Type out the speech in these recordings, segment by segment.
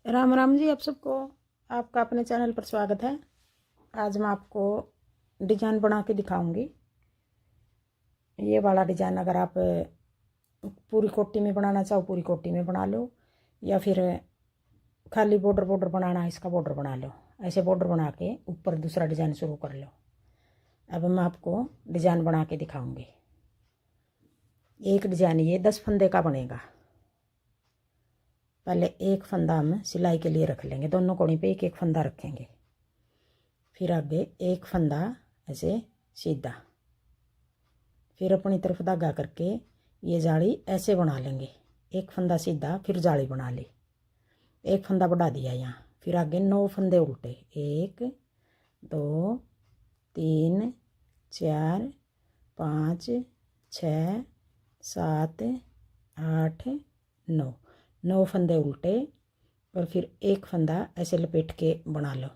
राम राम जी। आप सबको आपका अपने चैनल पर स्वागत है। आज मैं आपको डिजाइन बना के दिखाऊंगी। ये वाला डिजाइन अगर आप पूरी कोटी में बनाना चाहो पूरी कोटी में बना लो, या फिर खाली बॉर्डर बॉर्डर बनाना है इसका बॉर्डर बना लो। ऐसे बॉर्डर बना के ऊपर दूसरा डिजाइन शुरू कर लो। अब मैं आपको डिजाइन बना के दिखाऊंगी। एक डिजाइन ये 10 फंदे का बनेगा। पहले एक फंदा हम सिलाई के लिए रख लेंगे, दोनों कोणी पे एक एक फंदा रखेंगे। फिर आगे एक फंदा ऐसे सीधा, फिर अपनी तरफ धागा करके ये जाली ऐसे बना लेंगे। एक फंदा सीधा, फिर जाली बना ली, एक फंदा बढ़ा दिया यहाँ। फिर आगे 9 फंदे उल्टे, 1 2 3 4 5 6 7 8 9, 9 फंदे उल्टे और फिर एक फंदा ऐसे लपेट के बना लो।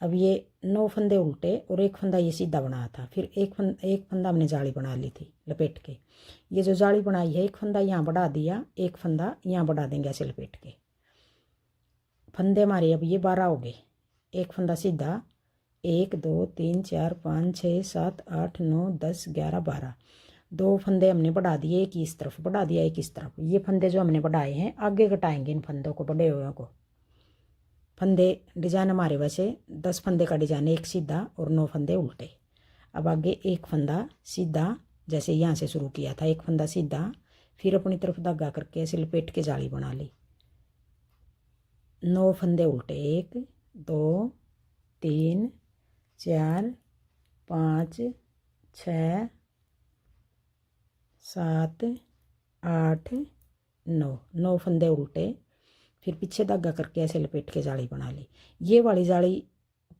अब ये 9 फंदे उल्टे और एक फंदा ये सीधा बनाया था। फिर एक फंदा हमने जाली बना ली थी लपेट के। ये जो जाली बनाई है एक फंदा यहाँ बढ़ा दिया, एक फंदा यहाँ बढ़ा देंगे ऐसे लपेट के। फंदे हमारे अब ये 12 हो गए। एक फंदा सीधा, 1 2 3 4 5 6 7 8 9 10 11 12। 2 फंदे हमने बढ़ा दिए, एक इस तरफ बढ़ा दिया, एक इस तरफ। ये फंदे जो हमने बढ़ाए हैं आगे घटाएंगे इन फंदों को, बढ़े हुए को। फंदे डिजाइन हमारे वैसे 10 फंदे का डिजाइन, एक सीधा और 9 फंदे उल्टे। अब आगे एक फंदा सीधा, जैसे यहाँ से शुरू किया था, एक फंदा सीधा, फिर अपनी तरफ धागा करके ऐसे लपेट के जाली बना ली। 9 फंदे उल्टे, 1 2 3 4 5 6 7 8 9, 9 फंदे उल्टे, फिर पीछे धागा करके ऐसे लपेट के जाली बना ली। ये वाली जाली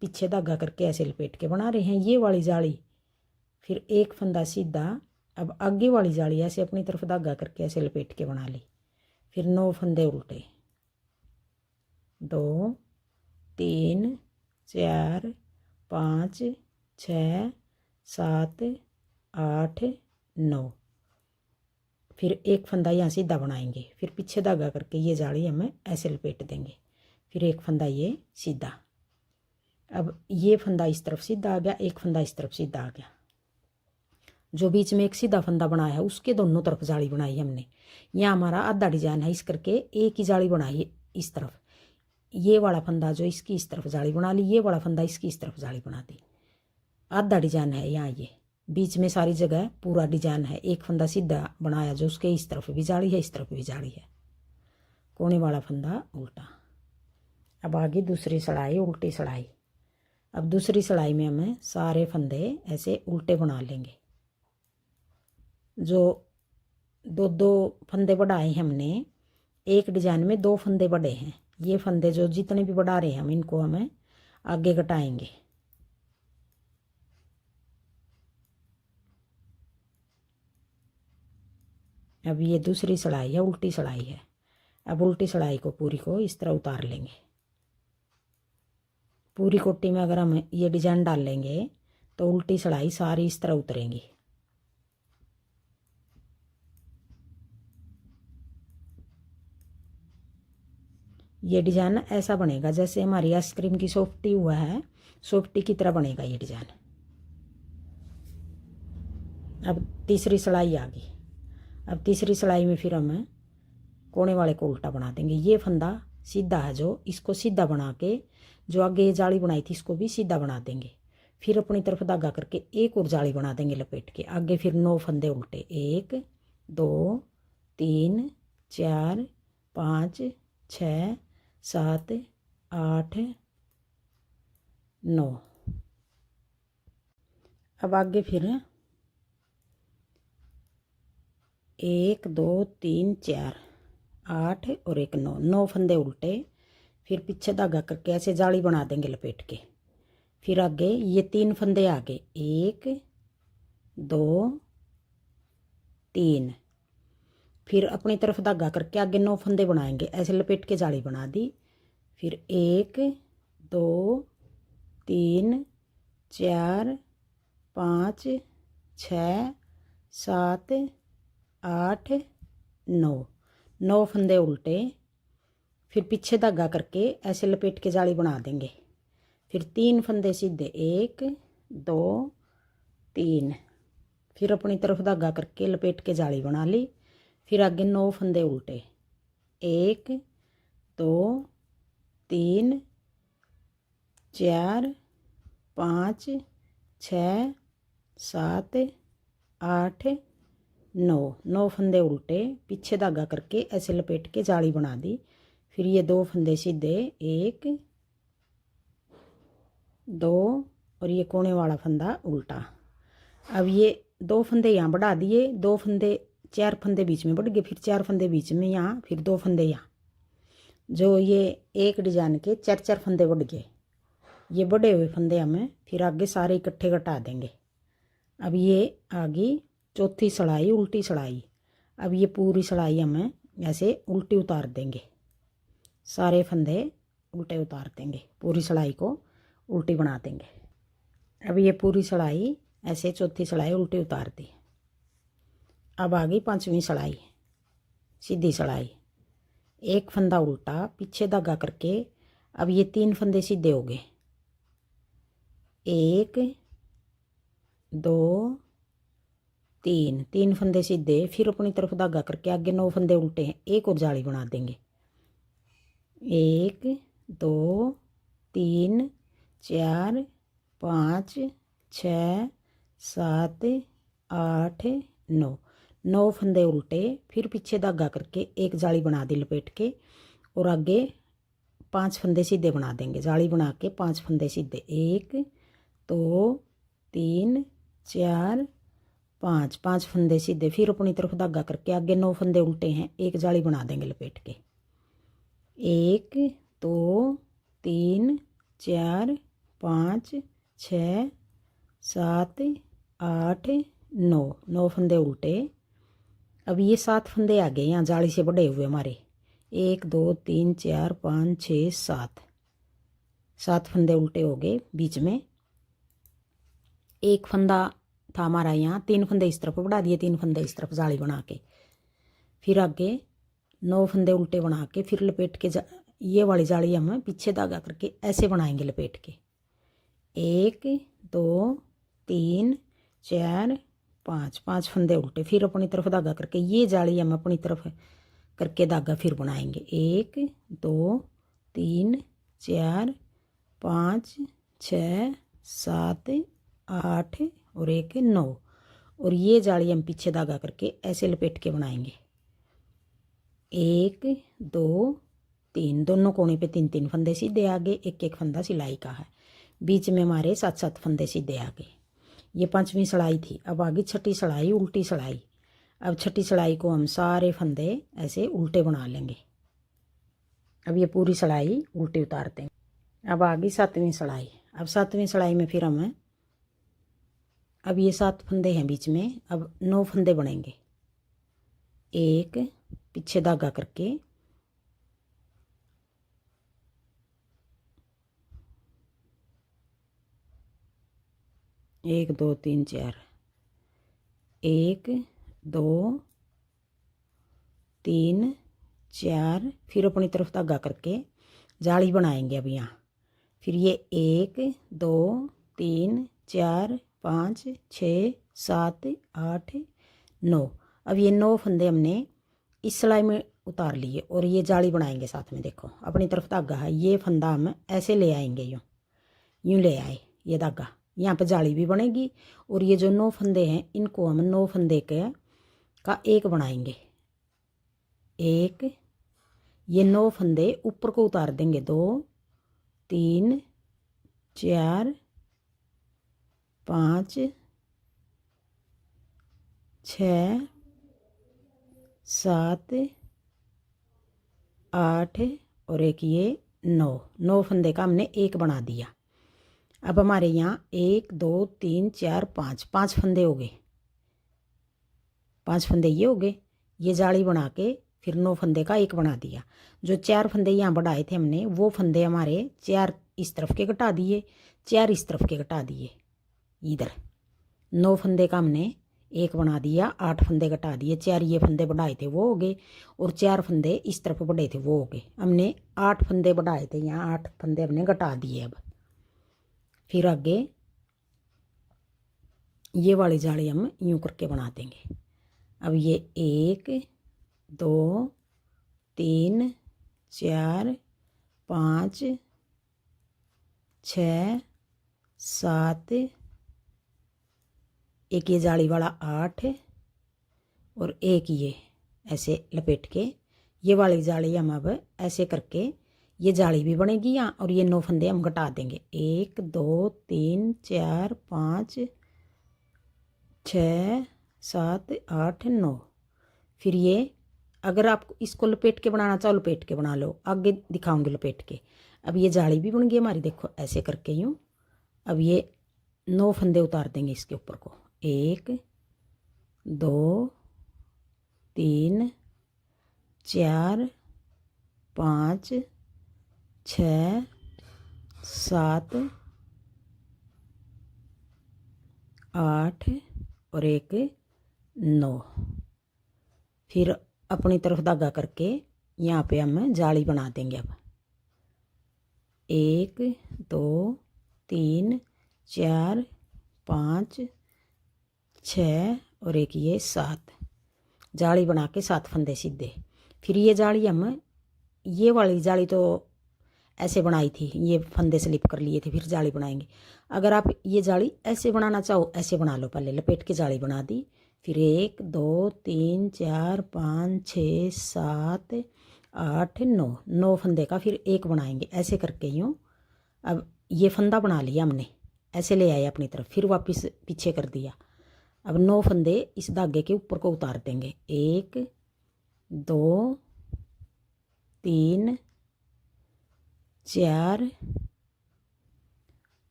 पीछे धागा करके ऐसे लपेट के बना रहे हैं। ये वाली जाली फिर एक फंदा सीधा, अब आगे वाली जाली ऐसे अपनी तरफ धागा करके ऐसे लपेट के बना ली। फिर 9 फंदे उल्टे, 2 3 4 5 6 7 8 9, फिर एक फंदा यहाँ सीधा बनाएंगे, फिर पीछे धागा करके ये जाली हमें ऐसे लपेट देंगे। फिर एक फंदा ये सीधा। अब ये फंदा इस तरफ सीधा आ गया, एक फंदा इस तरफ सीधा आ गया। जो बीच में एक सीधा फंदा बनाया है उसके दोनों तरफ जाली बनाई हमने। यहाँ हमारा आधा डिजाइन है, इस करके एक ही जाली बनाई इस तरफ। ये वाला फंदा जो इसकी इस तरफ जाली बना ली, ये वाला फंदा इसकी इस तरफ जाली बना दी। आधा डिजाइन है यहाँ, ये बीच में सारी जगह पूरा डिजाइन है। एक फंदा सीधा बनाया जो उसके इस तरफ भी जाली है, इस तरफ भी जाली है। कोने वाला फंदा उल्टा। अब आगे दूसरी सिलाई, उल्टी सिलाई। अब दूसरी सिलाई में हमें सारे फंदे ऐसे उल्टे बना लेंगे। जो 2 फंदे बढ़ाए हमने, एक डिजाइन में 2 फंदे बढ़े हैं। ये फंदे जो जितने भी बढ़ा रहे हैं हम, इनको हमें आगे घटाएंगे। अब ये दूसरी सिलाई है, उल्टी सिलाई है। अब उल्टी सिलाई को पूरी को इस तरह उतार लेंगे। पूरी कोटी में अगर हम ये डिजाइन डाल लेंगे तो उल्टी सिलाई सारी इस तरह उतरेंगी। ये डिजाइन ऐसा बनेगा जैसे हमारी आइसक्रीम की सॉफ्टी हुआ है, सॉफ्टी की तरह बनेगा ये डिजाइन। अब तीसरी सिलाई आ गई। अब तीसरी सिलाई में फिर हम कोने वाले को उल्टा बना देंगे। ये फंदा सीधा है जो, इसको सीधा बना के जो आगे ये जाली बनाई थी इसको भी सीधा बना देंगे। फिर अपनी तरफ धागा करके एक और जाली बना देंगे लपेट के। आगे फिर 9 फंदे उल्टे, 1 2 3 4 5 6 7 8 9। अब आगे फिर 1 2 3 4 8 और एक 9, 9 फंदे उल्टे, फिर पीछे धागा करके ऐसे जाली बना देंगे लपेट के। फिर आगे ये 3 फंदे आगे, 1 2 3, फिर अपनी तरफ धागा करके आगे 9 फंदे बनाएंगे, ऐसे लपेट के जाली बना दी। फिर 1 2 3 4 5 6 7 8 9, 9 फंदे उल्टे, फिर पीछे धागा करके ऐसे लपेट के जाली बना देंगे। फिर 3 फंदे सीधे, 1 2 3। फिर अपनी तरफ धागा करके लपेट के जाली बना ली। फिर आगे 9 फंदे उल्टे, 1 2 3 4 5 6 7 8 9। 9 फंदे उल्टे, पीछे धागा करके ऐसे लपेट के जाली बना दी। फिर ये 2 फंदे सीधे, 1 2 और ये कोने वाला फंदा उल्टा। अब ये 2 फंदे यहाँ बढ़ा दिए, 2 फंदे 4 फंदे बीच में बढ़ गए, फिर 4 फंदे बीच में यहाँ, फिर 2 फंदे यहाँ। जो ये एक डिजाइन के 4 फंदे बढ़ गए। ये बढ़े हुए फंदे हमें फिर आगे सारे इकट्ठे कटा देंगे। अब ये आगे चौथी सलाई उल्टी सलाई। अब ये पूरी सलाई हमें ऐसे उल्टी उतार देंगे, सारे फंदे उल्टे उतार देंगे, पूरी सलाई को उल्टी बना देंगे। अब ये पूरी सलाई ऐसे चौथी सलाई उल्टी उतार दी। अब आ गई 5वीं सलाई, सीधी सलाई, एक फंदा उल्टा, पीछे धागा करके। अब ये 3 फंदे सीधे हो गए, 1 2 3। 3 फंदे सीधे, फिर अपनी तरफ धागा करके आगे 9 फंदे उल्टे हैं, एक और जाली बना देंगे। 1 2 3 4 5 6 7 8 9। 9 फंदे उल्टे, फिर पीछे धागा करके एक जाली बना दी लपेट के, और आगे 5 फंदे सीधे बना देंगे। जाली बना के 5 फंदे सीधे, 1 2 3 4 5। 5 फंदे सीधे, फिर अपनी तरफ धागा करके आगे 9 फंदे उल्टे हैं, एक जाली बना देंगे लपेट के। 1 2 3 4 5 6 7 8 9। 9 फंदे उल्टे। अब ये 7 फंदे आ गए यहाँ जाली से बढ़े हुए हमारे, 1 2 3 4 5 6 7। 7 फंदे उल्टे हो गए। बीच में एक फंदा था हमारा यहाँ, 3 फंदे इस तरफ बढ़ा दिए, 3 फंदे इस तरफ जाली बना के। फिर आगे 9 फंदे उल्टे बना के फिर लपेट के ये वाली जाली हम पीछे धागा करके ऐसे बनाएंगे लपेट के। 1 2 3 4 5। 5 फंदे उल्टे, फिर अपनी तरफ धागा करके ये जाली हम अपनी तरफ करके धागा फिर बनाएंगे। 1 2 3 4 5 6 7 8 और 1 9। और ये जाली हम पीछे धागा करके ऐसे लपेट के बनाएंगे। 1 2 3। दोनों कोने पे 3 3 फंदे सीधे आगे, एक एक फंदा सिलाई का है। बीच में हमारे 7 7 फंदे सीधे आगे। ये 5वीं सलाई थी। अब आगे 6ठी सलाई उल्टी सलाई। अब 6ठी सलाई को हम सारे फंदे ऐसे उल्टे बना लेंगे। अब ये पूरी सलाई उल्टी उतारते हैं। अब आ गई 7वीं सलाई। अब 7वीं सलाई में फिर हम अब ये 7 फंदे हैं बीच में, अब 9 फंदे बनेंगे। 1 पीछे धागा करके 1 2 3 4, 1 2 3 4। फिर अपनी तरफ धागा करके जाली बनाएंगे अब यहाँ। फिर ये 1 2 3 4 5 6 7 8 9। अब ये 9 फंदे हमने इस सिलाई में उतार लिए और ये जाली बनाएंगे साथ में। देखो अपनी तरफ धागा है, ये फंदा हम ऐसे ले आएंगे, यूँ ले आए ये धागा, यहाँ पे जाली भी बनेगी। और ये जो 9 फंदे हैं इनको हम 9 फंदे का एक बनाएंगे। एक ये 9 फंदे ऊपर को उतार देंगे, 2 3 4 5 6 7 8 और एक ये 9। 9 फंदे का हमने एक बना दिया। अब हमारे यहाँ 1 2 3 4 5 5 फंदे हो गए। 5 फंदे ये हो गए। ये जाली बना के फिर 9 फंदे का एक बना दिया। जो 4 फंदे यहाँ बढ़ाए थे हमने, वो फंदे हमारे 4 इस तरफ के घटा दिए, 4 इस तरफ के घटा दिए। इधर 9 फंदे का हमने एक बना दिया, 8 फंदे घटा दिए, 4 ये फंदे बढ़ाए थे वो हो गए और 4 फंदे इस तरफ बढ़े थे वो हो गए। हमने 8 फंदे बढ़ाए थे, यहाँ 8 फंदे हमने घटा दिए। अब फिर आगे ये वाली जाली हम यूं करके बना देंगे। अब ये 1 2 3 4 5 6 7, एक ये जाली वाला 8 और एक ये ऐसे लपेट के ये वाली जाली हम अब ऐसे करके ये जाली भी बनेगी यहाँ और ये 9 फंदे हम घटा देंगे। 1 2 3 4 5 6 7 8 9। फिर ये अगर आप इसको लपेट के बनाना चाहो लपेट के बना लो, आगे दिखाऊंगी लपेट के। अब ये जाली भी बन गई हमारी, देखो ऐसे करके यूँ। अब ये 9 फंदे उतार देंगे इसके ऊपर को। 1 2 3 4 5 6 7 8 और एक 9। फिर अपनी तरफ धागा करके यहाँ पे हम जाली बना देंगे। अब 1 2 3 4 5 6 और एक ये 7, जाली बना के 7 फंदे सीधे। फिर ये जाली हम ये वाली जाली तो ऐसे बनाई थी, ये फंदे स्लिप कर लिए थे, फिर जाली बनाएंगे। अगर आप ये जाली ऐसे बनाना चाहो ऐसे बना लो, पहले लपेट के जाली बना दी। फिर 1 2 3 4 5 6 7 8 9, 9 फंदे का फिर एक बनाएंगे ऐसे करके यूँ। अब ये फंदा बना लिया हमने, ऐसे ले आए अपनी तरफ, फिर वापस पीछे कर दिया। अब 9 फंदे इस धागे के ऊपर को उतार देंगे। 1 2 3 4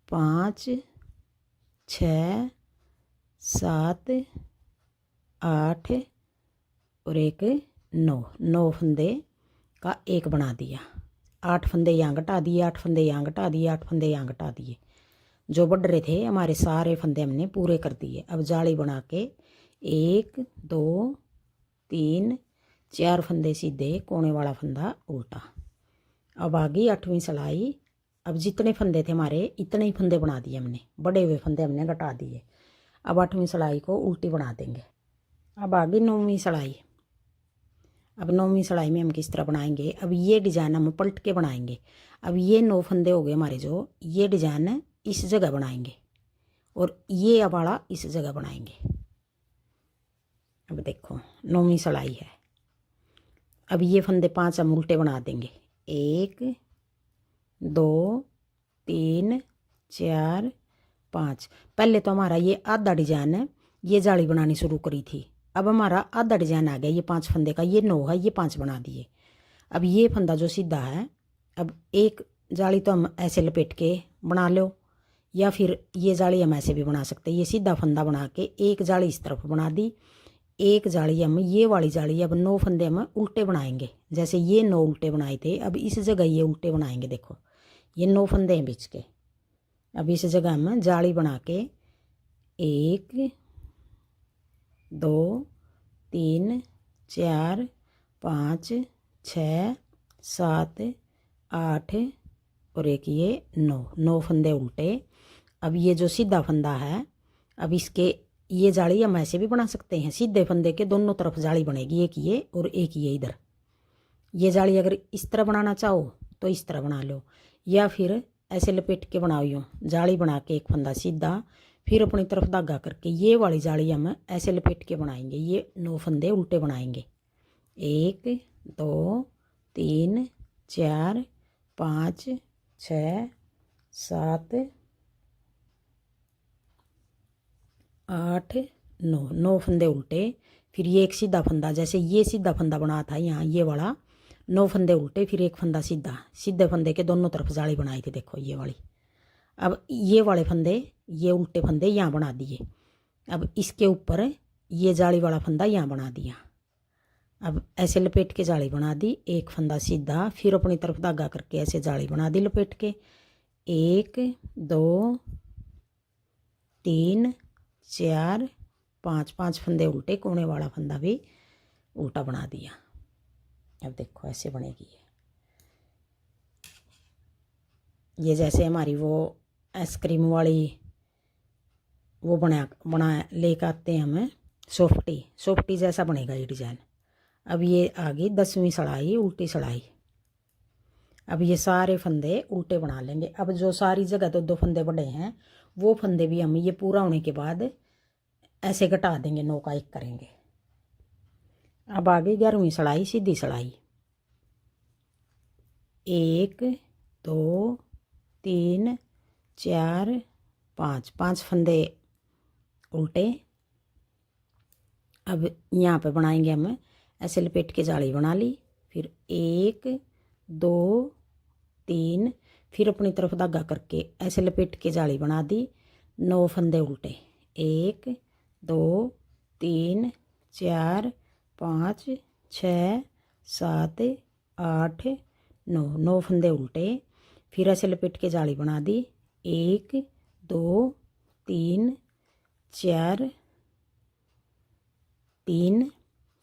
5 6 7 8 और एक 9, 9 फंदे का एक बना दिया। 8 फंदे यहाँ घटा दिए, 8 फंदे यहाँ घटा दिए, 8 फंदे यहाँ घटा दिए। जो बढ़ रहे थे हमारे सारे फंदे हमने पूरे कर दिए। अब जाली बना के 1 2 3 4 फंदे सीधे, कोने वाला फंदा उल्टा। अब आ गई 8वीं सिलाई। अब जितने फंदे थे हमारे इतने ही फंदे बना दिए हमने, बड़े हुए फंदे हमने घटा दिए। अब 8वीं सिलाई को उल्टी बना देंगे। अब आ गई 9वीं सिलाई। अब 9वीं सिलाई में हम किस तरह बनाएंगे, अब ये डिज़ाइन हम पलट के बनाएंगे। अब ये 9 फंदे हो गए हमारे, जो ये डिज़ाइन इस जगह बनाएंगे और ये वाला इस जगह बनाएंगे। अब देखो 9वीं सिलाई है। अब ये फंदे 5 हम उल्टे बना देंगे। 1 2 3 4 5। पहले तो हमारा ये आधा डिजाइन है, ये जाली बनानी शुरू करी थी। अब हमारा आधा डिजाइन आ गया, ये 5 फंदे का, ये 9 है, ये 5 बना दिए। अब ये फंदा जो सीधा है, अब एक जाली तो हम ऐसे लपेट के बना लो, या फिर ये जाली हम ऐसे भी बना सकते हैं। ये सीधा फंदा बना के एक जाली इस तरफ बना दी, एक जाली हम ये वाली जाली, अब 9 फंदे हम उल्टे बनाएंगे। जैसे ये 9 उल्टे बनाए थे, अब इस जगह ये उल्टे बनाएंगे। देखो ये 9 फंदे हैं बीच के। अब इस जगह हम जाली बना के 1 2 3 4 5 6 7 8 और एक ये 9, 9 फंदे उल्टे। अब ये जो सीधा फंदा है, अब इसके ये जाली हम ऐसे भी बना सकते हैं। सीधे फंदे के दोनों तरफ जाली बनेगी, एक ये और एक ये इधर। ये जाली अगर इस तरह बनाना चाहो तो इस तरह बना लो, या फिर ऐसे लपेट के बनाओ यूँ। जाली बना के एक फंदा सीधा, फिर अपनी तरफ धागा करके ये वाली जाली हम ऐसे लपेट के बनाएंगे। ये 9 फंदे उल्टे बनाएंगे। 1 2 3 4 5 6 7 8 9, 9 फंदे उल्टे। फिर ये एक सीधा फंदा, जैसे ये सीधा फंदा बना था यहाँ, ये वाला 9 फंदे उल्टे, फिर एक फंदा सीधा। सीधे फंदे के दोनों तरफ जाली बनाई थी, देखो ये वाली। अब ये वाले फंदे, ये उल्टे फंदे यहाँ बना दिए। अब इसके ऊपर ये जाली वाला फंदा यहाँ बना दिया। अब ऐसे लपेट के जाली बना दी, एक फंदा सीधा, फिर अपनी तरफ धागा करके ऐसे जाली बना दी लपेट के। 1 2 3 4 पाँच, 5 फंदे उल्टे, कोने वाला फंदा भी उल्टा बना दिया। अब देखो ऐसे बनेगी ये जैसे हमारी वो आइसक्रीम वाली वो बना लेकर आते हैं हमें सोफ्टी जैसा बनेगा ये डिज़ाइन। अब ये आ गई 10वीं सड़ाई, उल्टी सड़ाई। अब ये सारे फंदे उल्टे बना लेंगे। अब जो सारी जगह तो 2 फंदे बड़े हैं वो फंदे भी हम ये पूरा होने के बाद ऐसे घटा देंगे, 9 का 1 करेंगे। अब आ गई 11वीं सड़ाई, सीधी सड़ाई। 1 2 3 4 5, 5 फंदे उल्टे। अब यहाँ पे बनाएंगे हम ऐसे लपेट के जाली बना ली, फिर 1 2 3, फिर अपनी तरफ धागा करके ऐसे लपेट के जाली बना दी, 9 फंदे उल्टे। 1 2 3 4 5 6 7 8 9, 9 फंदे उल्टे। फिर ऐसे लपेट के जाली बना दी, 1 2 3 4 3,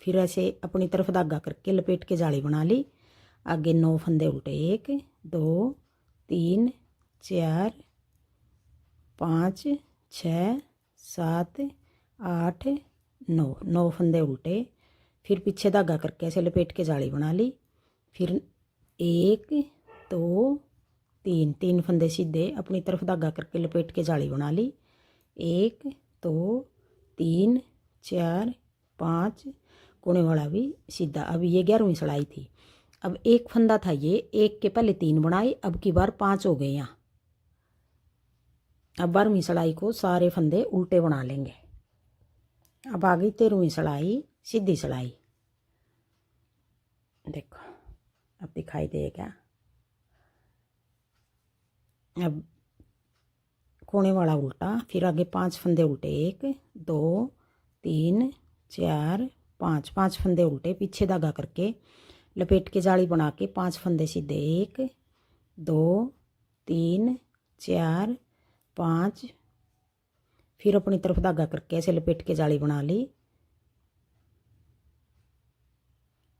फिर ऐसे अपनी तरफ धागा करके लपेट के जाली बना ली। आगे 9 फंदे उल्टे, 1 2 3 4 5 6 7 8 9, 9 फंदे उल्टे। फिर पीछे धागा करके ऐसे लपेट के जाली बना ली। फिर 1 2 3, 3 फंदे सीधे अपनी तरफ धागा करके लपेट के जाली बना ली। 1 2 3 4 5, कोने वाला भी सीधा। अब ये 11वीं सड़ाई थी। अब 1 फंदा था ये, 1 के पहले 3 बनाए, अब की बार 5 हो गए यहाँ। अब 12वीं सड़ाई को सारे फंदे उल्टे बना लेंगे। अब आ गई 13वीं सड़ाई, सीधी सड़ाई। देखो अब दिखाई देगा। अब कोने वाला उल्टा, फिर आगे 5 फंदे उल्टे, 1 2 3 4 5, 5 फंदे उल्टे, पीछे धागा करके लपेट के जाली बना के 5 फंदे सीधे, 1 2 3 4 5, फिर अपनी तरफ धागा करके ऐसे लपेट के जाली बना ली।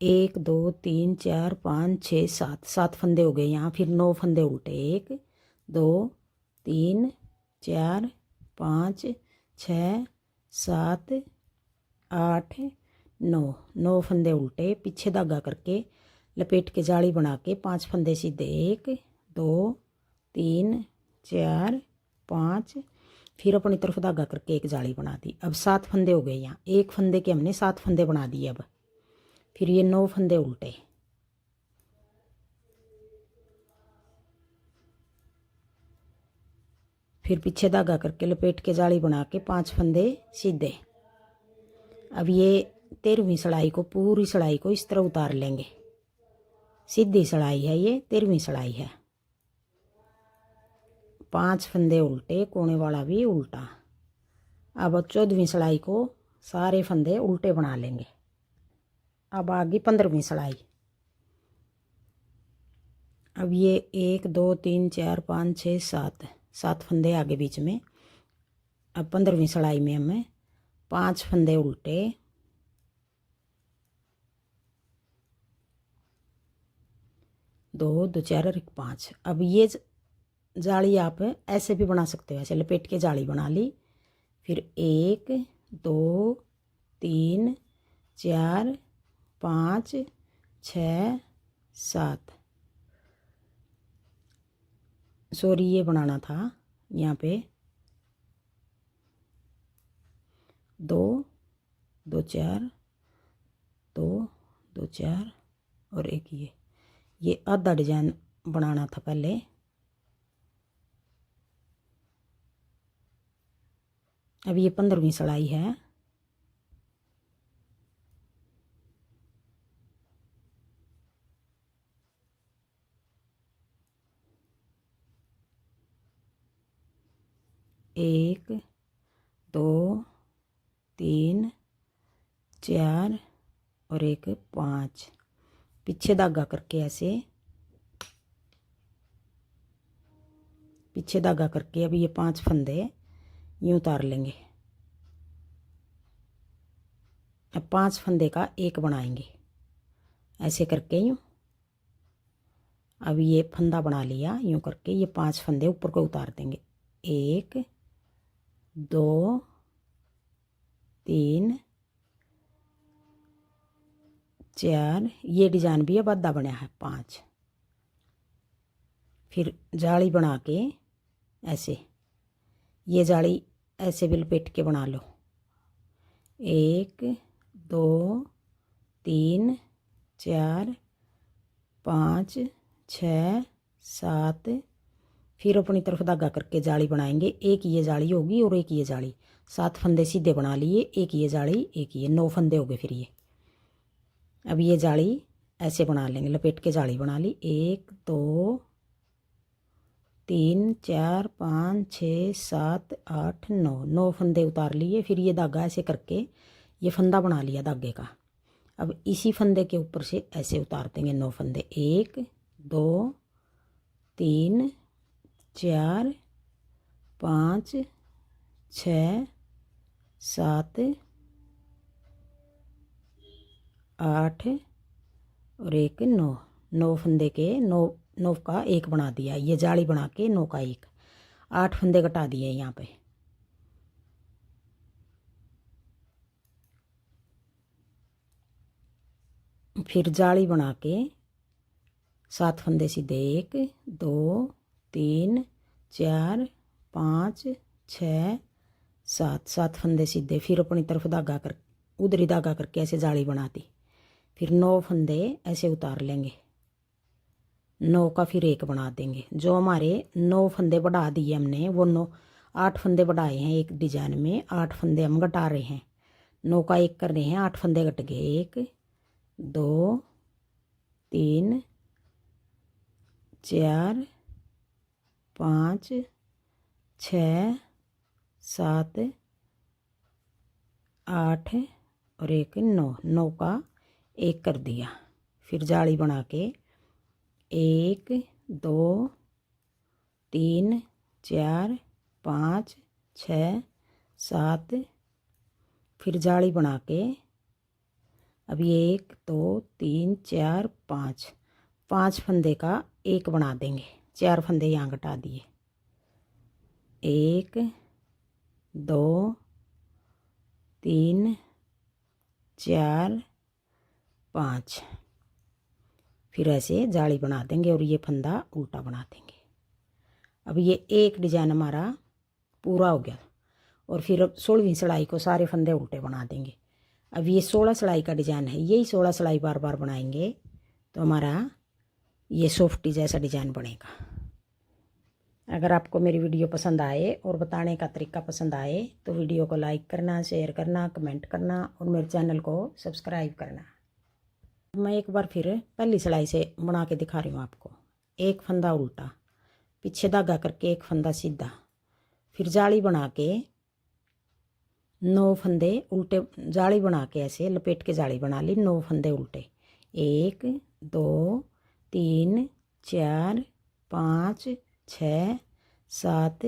1 2 3 4 5 6 7, 7 फंदे हो गए यहाँ। फिर 9 फंदे उल्टे, 1 2 3 4 5 6 7 8 9, 9 फंदे उल्टे, पीछे धागा करके लपेट के जाली बना के 5 फंदे सीधे, 1 2 3 4 5, फिर अपनी तरफ धागा करके एक जाली बना दी। अब 7 फंदे हो गए यहाँ। 1 फंदे के हमने 7 फंदे बना दिए। अब फिर ये 9 फंदे उल्टे, फिर पीछे धागा करके लपेट के जाली बना के 5 फंदे सीधे। अब ये 13वीं सड़ाई को, पूरी सड़ाई को इस तरह उतार लेंगे। सीधी सड़ाई है ये, 13वीं सड़ाई है। 5 फंदे उल्टे, कोने वाला भी उल्टा। अब 14वीं सड़ाई को सारे फंदे उल्टे बना लेंगे। अब आ गई 15वीं सड़ाई। अब ये 1 2 3 4 5 6 7, 7 फंदे आगे बीच में। अब 15वीं सड़ाई में हमें 5 फंदे उल्टे, 2 2 4 और 1 5। अब ये जाली आप ऐसे भी बना सकते हो, ऐसे लपेट के जाली बना ली। फिर 1 2 3 4 5 6 7, सॉरी ये बनाना था यहाँ पे 2 2 4 2 2 4 और 1 ये आधा डिजाइन बनाना था पहले। अब ये 15वीं सड़ाई है। एक 2 3 4 और 1 5, पीछे धागा करके ऐसे पीछे धागा करके अब ये 5 फंदे यूँ उतार लेंगे। अब 5 फंदे का एक बनाएंगे ऐसे करके यूँ। अब ये फंदा बना लिया यूँ करके, ये 5 फंदे ऊपर को उतार देंगे। 1 2 3 4, ये डिजाइन भी अब आधा बनया है 5। फिर जाली बना के ऐसे, ये जाली ऐसे भी लपेट के बना लो। 1 2 3 4 5 6 7, फिर अपनी तरफ धागा करके जाली बनाएंगे। एक ये जाली होगी और एक ये जाली, 7 फंदे सीधे बना लिए, एक ये जाली एक ये, 9 फंदे हो गए। फिर ये अब ये जाली ऐसे बना लेंगे, लपेट के जाली बना ली। 1 2 3 4 5 6 7 8 9, 9 फंदे उतार लिए। फिर ये धागा ऐसे करके ये फंदा बना लिया धागे का। अब इसी फंदे के ऊपर से ऐसे उतार देंगे 9 फंदे। 1 2 3 4 5 6 7 8 और एक 9, 9 फंदे के 9 का एक बना दिया। ये जाली बना के 9 का एक, 8 फंदे घटा दिए यहाँ पे। फिर जाली बना के 7 फंदे सीधे, 1 2 3 4 5 6 7, 7 फंदे सीधे। फिर अपनी तरफ धागा कर, उधरी धागा करके ऐसे जाली बनाती। फिर 9 फंदे ऐसे उतार लेंगे, 9 का फिर एक बना देंगे। जो हमारे 9 फंदे बढ़ा दिए हमने, वो 8 फंदे बढ़ाए हैं एक डिजाइन में, 8 फंदे हम घटा रहे हैं। 9 का एक कर रहे हैं, 8 फंदे घट गए। 1 2 3 4 5 6 7 8 और एक 9, 9 का एक कर दिया। फिर जाली बना के 1 2 3 4 5 6 7, फिर जाली बना के अब ये 1 2 3 4 5, 5 फंदे का एक बना देंगे। 4 फंदे यहाँ घटा दिए। 1 2 3 4 5, फिर ऐसे जाली बना देंगे और ये फंदा उल्टा बना देंगे। अब ये एक डिजाइन हमारा पूरा हो गया। और फिर अब 16वीं सिलाई को सारे फंदे उल्टे बना देंगे। अब ये 16 सिलाई का डिजाइन है, यही 16 सिलाई बार बार बनाएंगे तो हमारा ये सॉफ्टी जैसा डिजाइन बनेगा। अगर आपको मेरी वीडियो पसंद आए और बताने का तरीका पसंद आए तो वीडियो को लाइक करना, शेयर करना, कमेंट करना और मेरे चैनल को सब्सक्राइब करना। मैं एक बार फिर पहली सिलाई से बना के दिखा रही हूँ आपको। एक फंदा उल्टा, पीछे धागा करके एक फंदा सीधा, फिर जाली बना के 9 फंदे उल्टे, जाली बना के ऐसे लपेट के जाली बना ली। 9 फंदे उल्टे, 1 2 3 4 5 6 7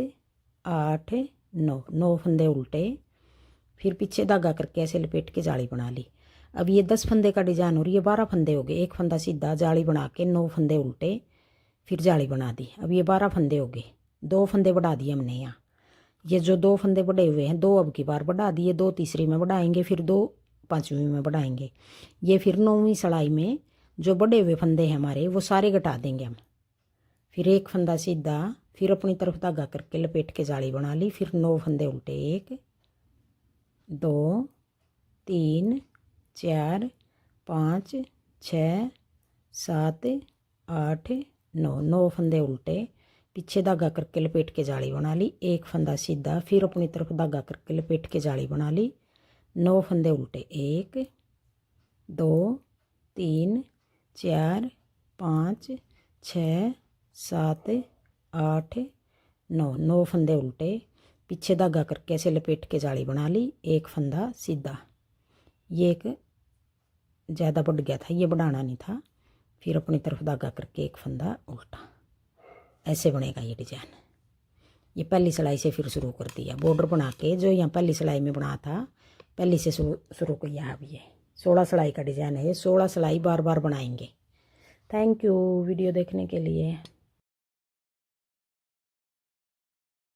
8 9, 9 फंदे उल्टे। फिर पीछे धागा करके ऐसे लपेट के जाली बना ली। अब ये 10 फंदे का डिजाइन हो रही है, 12 फंदे हो गए। एक फंदा सीधा, जाली बना के 9 फंदे उल्टे, फिर जाली बना दी। अब ये 12 फंदे हो गए। 2 फंदे बढ़ा दिए हमने यहाँ। ये जो 2 फंदे बढ़े हुए हैं, 2 अब की बार बढ़ा दिए, 2 तीसरी में बढ़ाएंगे, फिर 2 5वीं में बढ़ाएंगे। ये फिर 9वीं सिलाई में जो बढ़े हुए फंदे हैं हमारे, वो सारे घटा देंगे हम। फिर एक फंदा सीधा, फिर अपनी तरफ धागा करके लपेट के जाली बना ली। फिर 9 फंदे उल्टे, 1 2 3 4 5 6 7 8 9, 9 फंदे उल्टे, पीछे धागा करके लपेट के जाली बना ली। एक फंदा सीधा, फिर अपनी तरफ धागा करके लपेट के जाली बना ली। 9 फंदे उल्टे, 1 2 3 4 5 6 7 8 9, 9 फंदे उल्टे, पीछे धागा करके ऐसे लपेट के जाली बना ली। एक फंदा सीधा, ये एक ज़्यादा बढ़ गया था, ये बढ़ाना नहीं था। फिर अपनी तरफ धागा करके एक फंदा उल्टा, ऐसे बनेगा ये डिजाइन। ये पहली सिलाई से फिर शुरू कर दिया। बॉर्डर बना के जो यहाँ पहली सिलाई में बना था पहली से शुरू किया अब ये 16 सिलाई का डिज़ाइन है ये। 16 सिलाई बार बार बनाएंगे। थैंक यू वीडियो देखने के लिए।